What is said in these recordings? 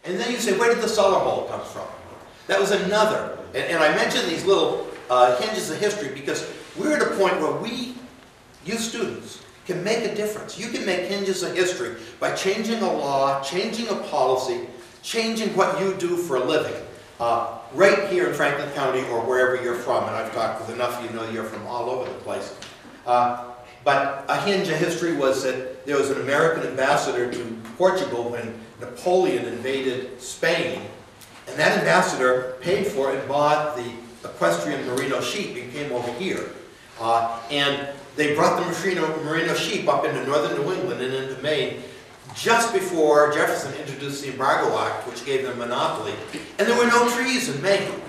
And then you say, where did the cellar hole come from? That was another. And I mentioned these little hinges of history because we're at a point where we, you students, can make a difference. You can make hinges of history by changing a law, changing a policy, changing what you do for a living. Right here in Franklin County or wherever you're from, and I've talked with enough of you know you're from all over the place. But a hinge of history was that there was an American ambassador to Portugal when Napoleon invaded Spain, and that ambassador paid for and bought the equestrian merino sheep and came over here. And they brought the merino sheep up into northern New England and into Maine just before Jefferson introduced the Embargo Act, which gave them monopoly. And there were no trees in Maine,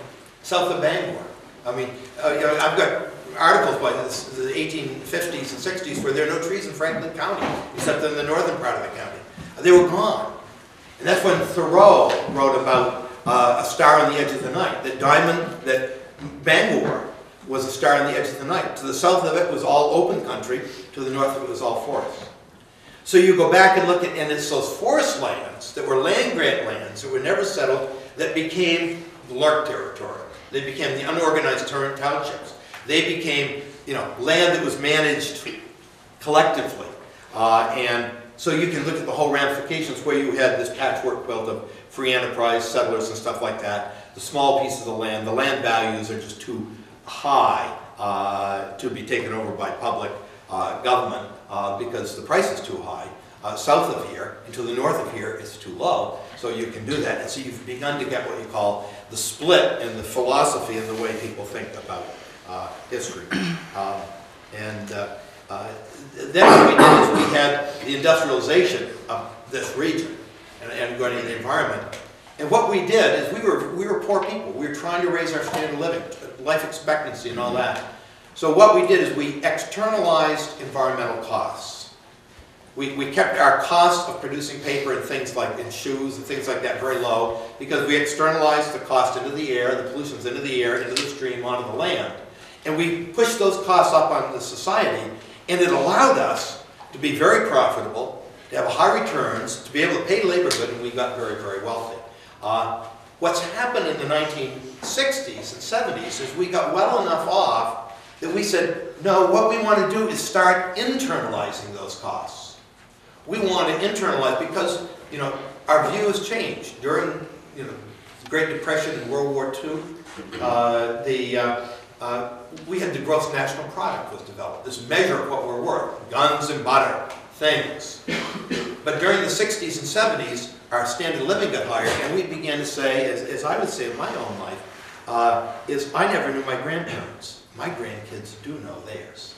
south of Bangor. I mean, you know, I've got articles by the 1850s and 60s where there are no trees in Franklin County, except in the northern part of the county. They were gone. And that's when Thoreau wrote about a star on the edge of the night, that Bangor was a star on the edge of the night. To the south of it was all open country, to the north of it was all forest. So you go back and look at, and it's those forest lands that were land grant lands that were never settled that became Lark territory. They became the unorganized townships. They became, you know, land that was managed collectively. And so you can look at the whole ramifications where you had this patchwork quilt of free enterprise settlers and stuff like that. The small pieces of land, the land values are just too high to be taken over by public government because the price is too high. South of here and to the north of here it's too low, so you can do that. And so you've begun to get what you call the split in the philosophy and the way people think about history. Then what we did is we had the industrialization of this region and going into the environment. And what we did is we were poor people. We were trying to raise our standard of living, life expectancy and all that. So what we did is we externalized environmental costs. We kept our cost of producing paper and things like in shoes and things like that very low because we externalized the cost into the air, the pollutions into the air, into the stream, onto the land. And we pushed those costs up on the society, and it allowed us to be very profitable, to have high returns, to be able to pay labor good, and we got very, very wealthy. What's happened in the 1960s and 70s is we got well enough off that we said, no, what we want to do is start internalizing those costs. We want to internalize because, you know, our view has changed. During, you know, the Great Depression and World War II, we had the gross national product was developed, this measure of what we're worth, guns and butter, things. But during the 60s and 70s, our standard of living got higher, and we began to say, as I would say in my own life, is I never knew my grandparents. My grandkids do know theirs.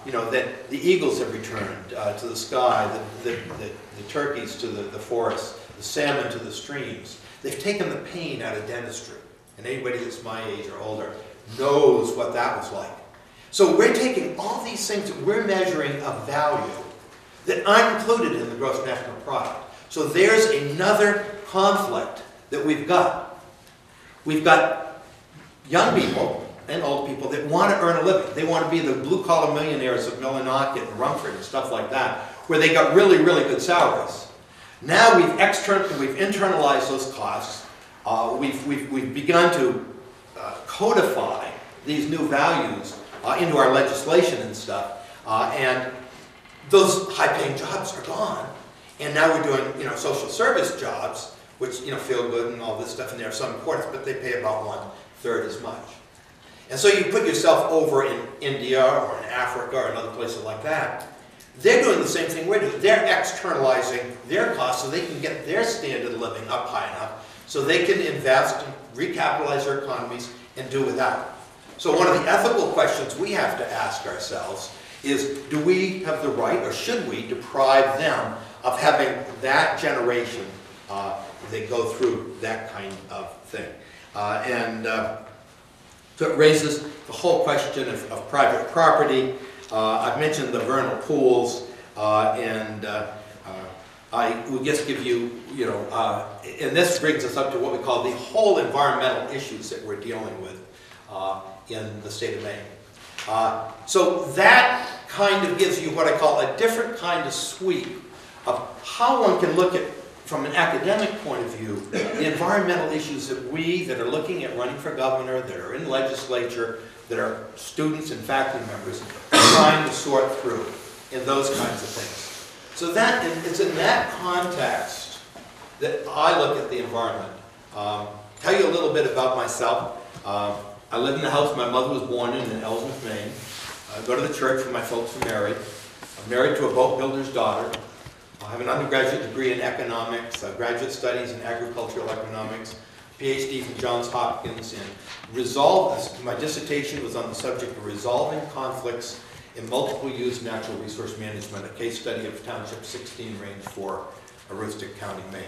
You know, that the eagles have returned to the sky, the turkeys to the forests, the salmon to the streams. They've taken the pain out of dentistry. And anybody that's my age or older knows what that was like. So we're taking all these things that we're measuring of value that aren't included in the gross national product. So there's another conflict that we've got. We've got young people and old people that want to earn a living. They want to be the blue-collar millionaires of Millinocket and Rumford and stuff like that, where they got really, really good salaries. Now we've internalized those costs. We've begun to codify these new values into our legislation and stuff, and those high-paying jobs are gone. And now we're doing, you know, social service jobs, which, you know, feel good and all this stuff, and they have some importance, but they pay about 1/3 as much. And so you put yourself over in India or in Africa or in other places like that. They're doing the same thing we're doing. They're externalizing their costs so they can get their standard of living up high enough so they can invest and recapitalize their economies and do without. So one of the ethical questions we have to ask ourselves is, do we have the right, or should we deprive them of having that generation that go through that kind of thing? So it raises the whole question of private property. I've mentioned the vernal pools, and I will just give you, you know, and this brings us up to what we call the whole environmental issues that we're dealing with in the state of Maine. So that kind of gives you what I call a different kind of sweep of how one can look at from an academic point of view, the environmental issues that are looking at running for governor, that are in legislature, that are students and faculty members, are trying to sort through in those kinds of things. So it's in that context that I look at the environment. Tell you a little bit about myself. I live in the house my mother was born in Ellsworth, Maine. I go to the church where my folks are married. I'm married to a boat builder's daughter. I have an undergraduate degree in economics, graduate studies in agricultural economics, PhD from Johns Hopkins, and my dissertation was on the subject of resolving conflicts in multiple use natural resource management, a case study of Township 16, Range 4, Aroostook County, Maine.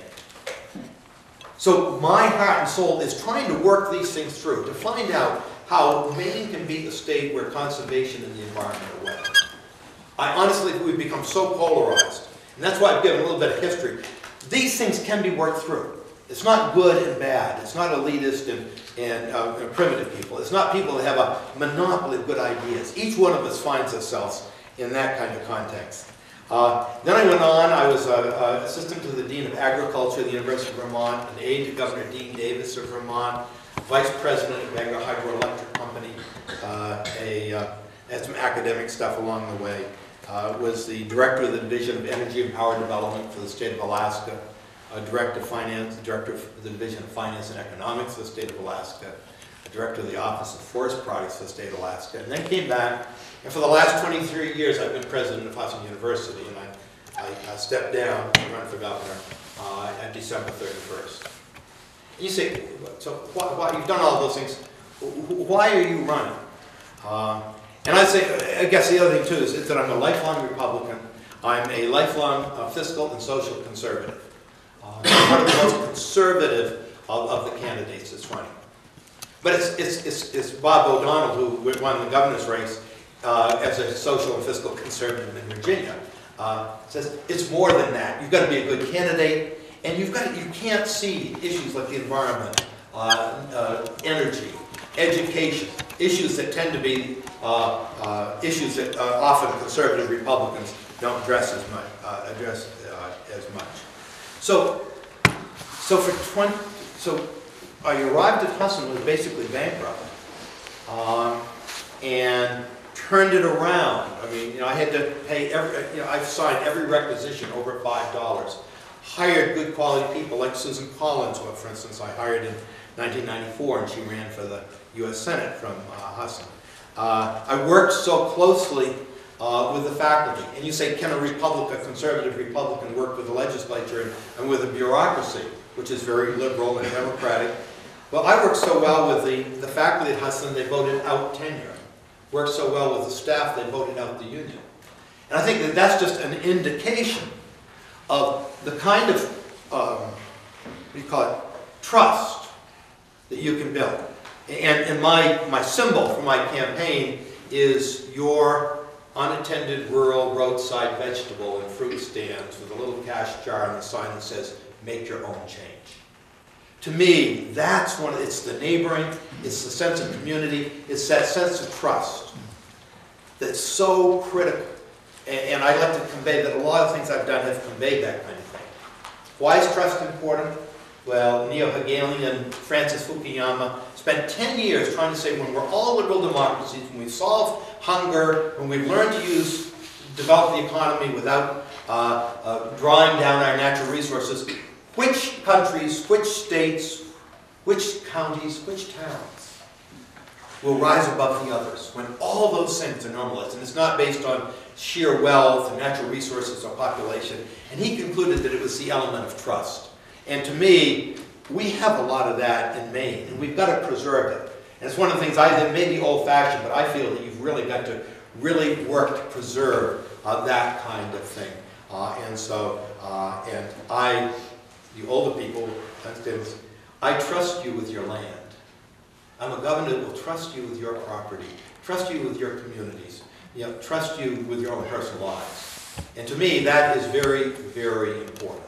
So my heart and soul is trying to work these things through, to find out how Maine can be a state where conservation and the environment are wet. I honestly think we've become so polarized, and that's why I've given a little bit of history. These things can be worked through. It's not good and bad. It's not elitist and primitive people. It's not people that have a monopoly of good ideas. Each one of us finds ourselves in that kind of context. Then I went on. I was assistant to the Dean of Agriculture at the University of Vermont, an aide to Governor Dean Davis of Vermont, vice president of Bangor Hydroelectric Company, had some academic stuff along the way. Was the director of the Division of Energy and Power Development for the state of Alaska, director of the Division of Finance and Economics for the state of Alaska, director of the Office of Forest Products for the state of Alaska, and then came back, and for the last 23 years I've been president of Hudson University, and I stepped down to run for governor on December 31st. And you say, so why, you've done all those things, why are you running? And I say, I guess the other thing too is that I'm a lifelong Republican. I'm a lifelong fiscal and social conservative. I'm one of the most conservative of the candidates that's running. But it's Bob O'Donnell who won the governor's race as a social and fiscal conservative in Virginia. Says it's more than that. You've got to be a good candidate, and you can't see issues like the environment, energy, education, issues that tend to be issues that often conservative Republicans don't address as much. So I arrived at Hudson was basically bankrupt, and turned it around. I mean, I had to pay I've signed every requisition over $5. Hired good quality people like Susan Collins, who, for instance, I hired in 1994, and she ran for the U.S. Senate from Hudson. I worked so closely with the faculty. And you say, can a conservative Republican work with the legislature and with the bureaucracy, which is very liberal and democratic? Well, I worked so well with the faculty at Hudson, they voted out tenure. Worked so well with the staff, they voted out the union. And I think that that's just an indication of the kind of, what do you call it, trust that you can build. And my symbol for my campaign is your unattended rural roadside vegetable and fruit stands with a little cash jar and a sign that says, make your own change. To me, that's it's the neighboring, it's the sense of community, it's that sense of trust that's so critical. And I like to convey that a lot of things I've done have conveyed that kind of thing. Why is trust important? Well, neo-Hegelian Francis Fukuyama spent 10 years trying to say when we're all liberal democracies, when we've solved hunger, when we've learned to develop the economy without drawing down our natural resources, which countries, which states, which counties, which towns will rise above the others when all those things are normalized? And it's not based on sheer wealth and natural resources or population. And he concluded that it was the element of trust. And to me, we have a lot of that in Maine, and we've got to preserve it. And it's one of the things that may be old-fashioned, but I feel that you've really got to really work to preserve that kind of thing. The older people, I trust you with your land. I'm a governor that will trust you with your property, trust you with your communities, trust you with your own personal lives. And to me, that is very, very important.